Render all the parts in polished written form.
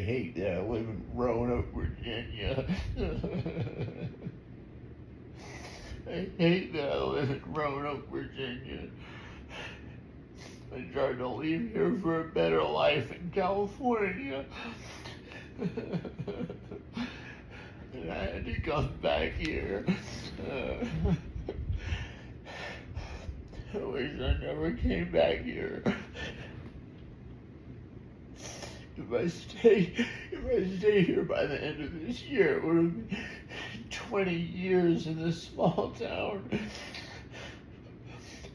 hate that I live in Roanoke, Virginia. I hate that I live in Roanoke, Virginia. I tried to leave here for a better life in California. And I had to come back here. I wish I never came back here. If I stay here by the end of this year, it would have been 20 years in this small town.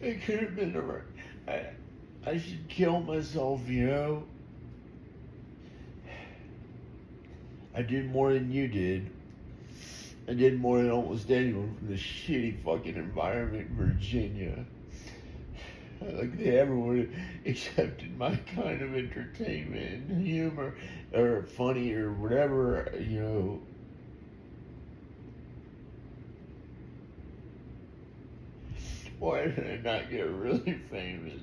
It could have been I should kill myself, you know? I did more than you did. I did more than almost anyone from this shitty fucking environment in Virginia. Like they ever would have accepted my kind of entertainment and humor or funny or whatever, you know. Why did I not get really famous?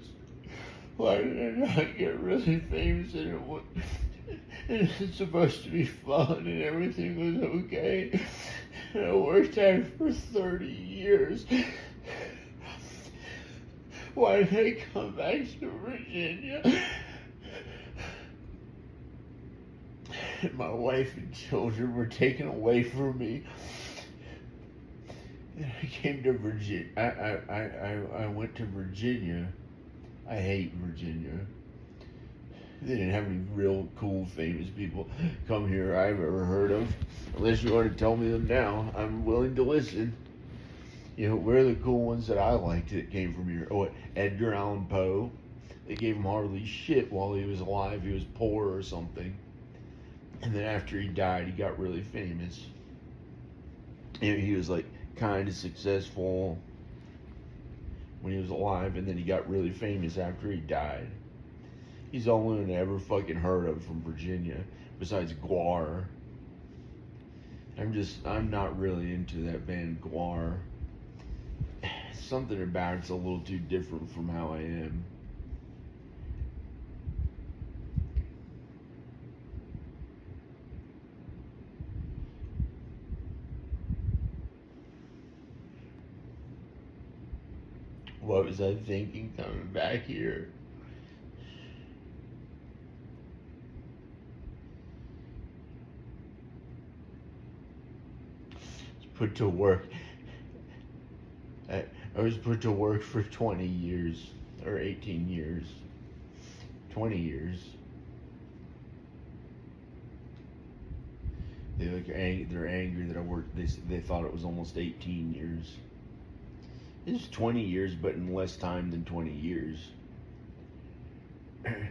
Why did I not get really famous and it's supposed to be fun and everything was okay? And I worked at it for 30 years. Why did I come back to Virginia? And my wife and children were taken away from me. And I came to Virginia. I went to Virginia. I hate Virginia. They didn't have any real cool, famous people come here I've ever heard of. Unless you want to tell me them now, I'm willing to listen. You know, where are the cool ones that I liked that came from here? Oh, Edgar Allan Poe. They gave him hardly shit while he was alive. He was poor or something. And then after he died, he got really famous. He was like kind of successful when he was alive, and then he got really famous after he died. He's the only one I ever fucking heard of from Virginia, besides Guar. I'm not really into that band Guar. Something about it's a little too different from how I am. What was I thinking coming back here? Put to work. I was put to work for 20 years or 18 years. 20 years. They're angry that I worked. They thought it was almost 18 years. It's 20 years, but in less time than 20 years. It's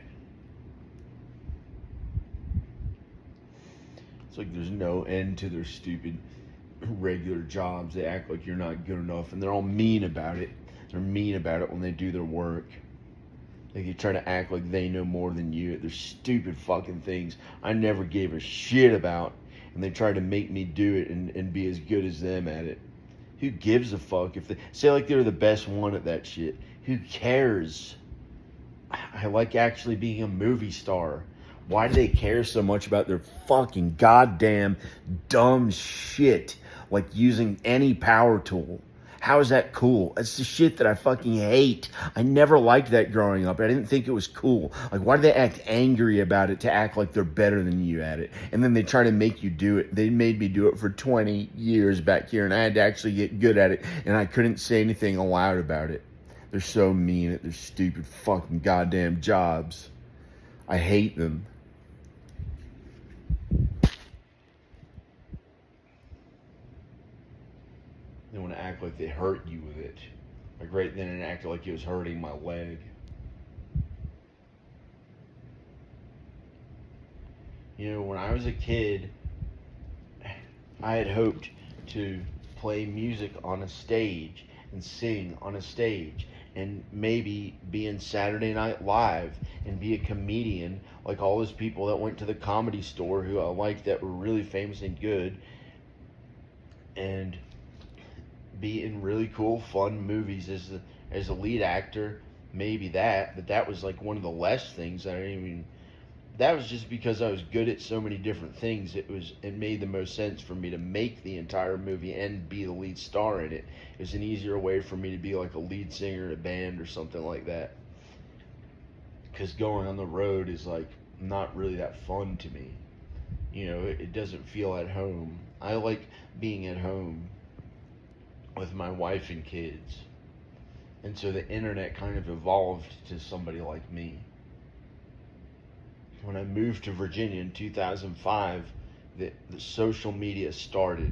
like there's no end to their stupid regular jobs. They act like you're not good enough, and they're all mean about it. They're mean about it when they do their work. Like they try to act like they know more than you. They're stupid fucking things I never gave a shit about, and they try to make me do it and be as good as them at it. Who gives a fuck if they say like they're the best one at that shit? Who cares? I like actually being a movie star. Why do they care so much about their fucking goddamn dumb shit? Like using any power tool. How is that cool? That's the shit that I fucking hate. I never liked that growing up. I didn't think it was cool. Like, why do they act angry about it to act like they're better than you at it? And then they try to make you do it. They made me do it for 20 years back here, and I had to actually get good at it, and I couldn't say anything aloud about it. They're so mean at their stupid fucking goddamn jobs. I hate them. They want to act like they hurt you with it. Like right then it acted like it was hurting my leg. You know, when I was a kid, I had hoped to play music on a stage and sing on a stage and maybe be in Saturday Night Live and be a comedian like all those people that went to the Comedy Store who I liked that were really famous and good, and be in really cool, fun movies as a lead actor. Maybe that, but that was like one of the less things that I didn't even that was just because I was good at so many different things. It made the most sense for me to make the entire movie and be the lead star in it. It's an easier way for me to be like a lead singer in a band or something like that. Because going on the road is like not really that fun to me. It doesn't feel at home. I like being at home with my wife and kids. And so the internet kind of evolved to somebody like me. When I moved to Virginia in 2005, the social media started.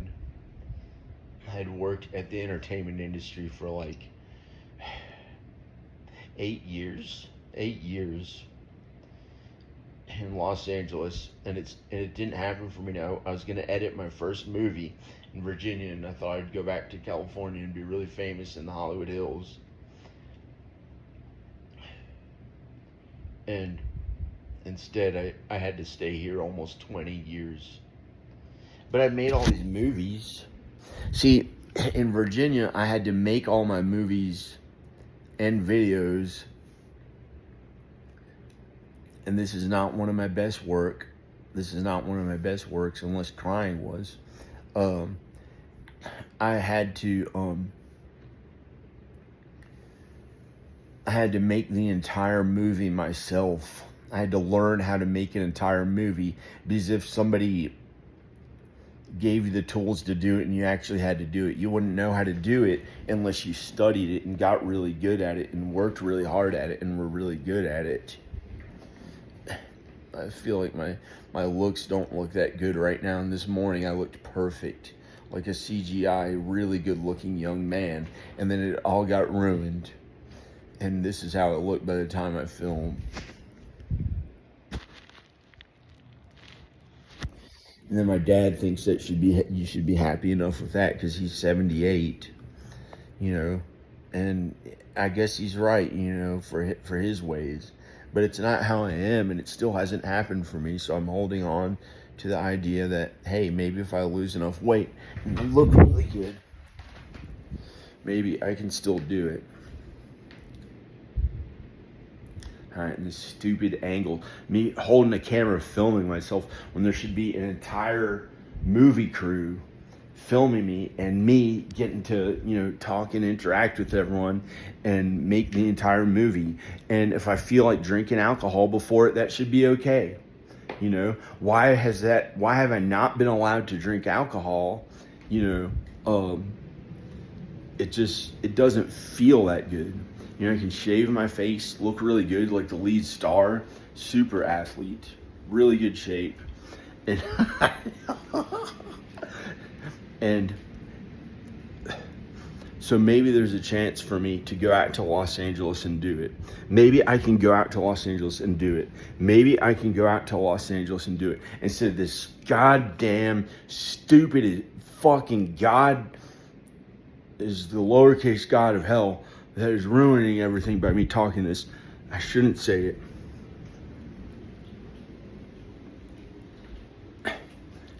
I had worked at the entertainment industry for like 8 years. 8 years in Los Angeles, and it didn't happen for me. Now I was going to edit my first movie in Virginia, and I thought I'd go back to California and be really famous in the Hollywood Hills. And instead, I had to stay here almost 20 years. But I made all these movies. See, in Virginia, I had to make all my movies and videos. And this is not one of my best work. This is not one of my best works, unless Crying was. I had to make the entire movie myself. I had to learn how to make an entire movie, because if somebody gave you the tools to do it and you actually had to do it, you wouldn't know how to do it unless you studied it and got really good at it and worked really hard at it and were really good at it. I feel like my looks don't look that good right now, and this morning I looked perfect, like a CGI really good looking young man, and then it all got ruined, and this is how it looked by the time I filmed. And then my dad thinks that you should be happy enough with that, because he's 78, and I guess he's right, for his ways. But it's not how I am, and it still hasn't happened for me, so I'm holding on to the idea that, hey, maybe if I lose enough weight and look really good, maybe I can still do it. Alright, and this stupid angle, me holding the camera filming myself when there should be an entire movie crew filming me, and me getting to talk and interact with everyone and make the entire movie. And if I feel like drinking alcohol before it, that should be okay. Why have I not been allowed to drink alcohol? It doesn't feel that good. I can shave my face, look really good, like the lead star, super athlete, really good shape. And and so maybe there's a chance for me to go out to Los Angeles and do it. Maybe I can go out to Los Angeles and do it. Maybe I can go out to Los Angeles and do it, instead of this goddamn stupid fucking God is the lowercase god of hell that is ruining everything by me talking this. I shouldn't say it.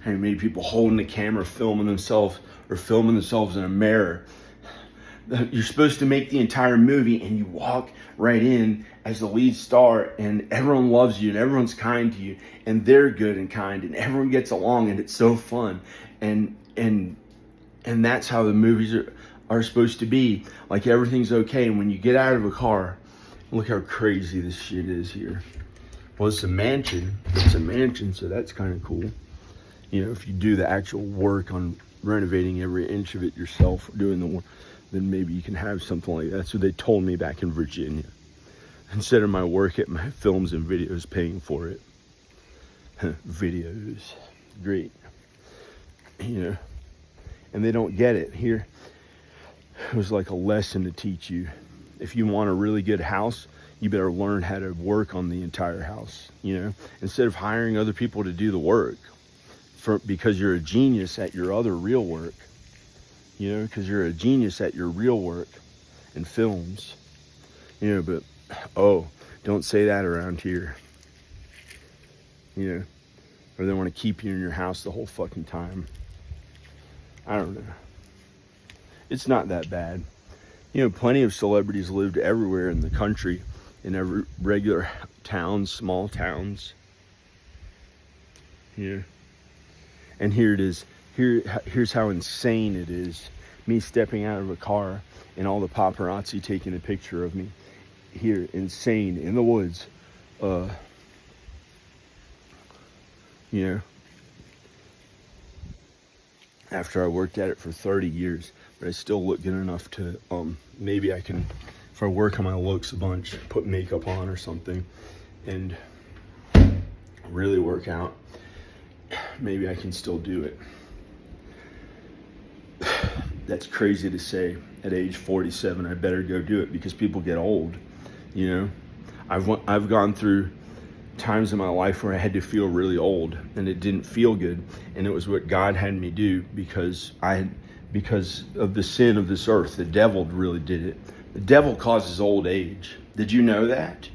How many people holding the camera filming themselves in a mirror? You're supposed to make the entire movie, and you walk right in as the lead star, and everyone loves you, and everyone's kind to you, and they're good and kind, and everyone gets along, and it's so fun. And that's how the movies are supposed to be. Like, everything's okay, and when you get out of a car, look how crazy this shit is here. Well, it's a mansion, so that's kind of cool. If you do the actual work on renovating every inch of it yourself, doing the work, then maybe you can have something like that. So they told me back in Virginia, instead of my work at my films and videos paying for it. Videos, great. And they don't get it. Here, it was like a lesson to teach you. If you want a really good house, you better learn how to work on the entire house, instead of hiring other people to do the work. Because you're a genius at your other real work, because you're a genius at your real work in films, but, don't say that around here, or they want to keep you in your house the whole fucking time. I don't know. It's not that bad. Plenty of celebrities lived everywhere in the country, in every regular towns, small towns. Here. And here it is. Here's how insane it is. Me stepping out of a car and all the paparazzi taking a picture of me. Here, insane, in the woods. You know, after I worked at it for 30 years, but I still look good enough to, maybe I can, if I work on my looks a bunch, put makeup on or something, and really work out, maybe I can still do it. That's crazy to say. At age 47, I better go do it, because people get old, you know? I've gone through times in my life where I had to feel really old, and it didn't feel good, and it was what God had me do because of the sin of this earth. The devil really did it. The devil causes old age. Did you know that?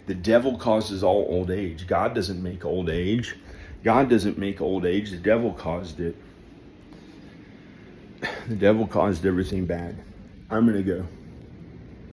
The devil causes all old age. God doesn't make old age. God doesn't make old age. The devil caused it. The devil caused everything bad. I'm gonna go.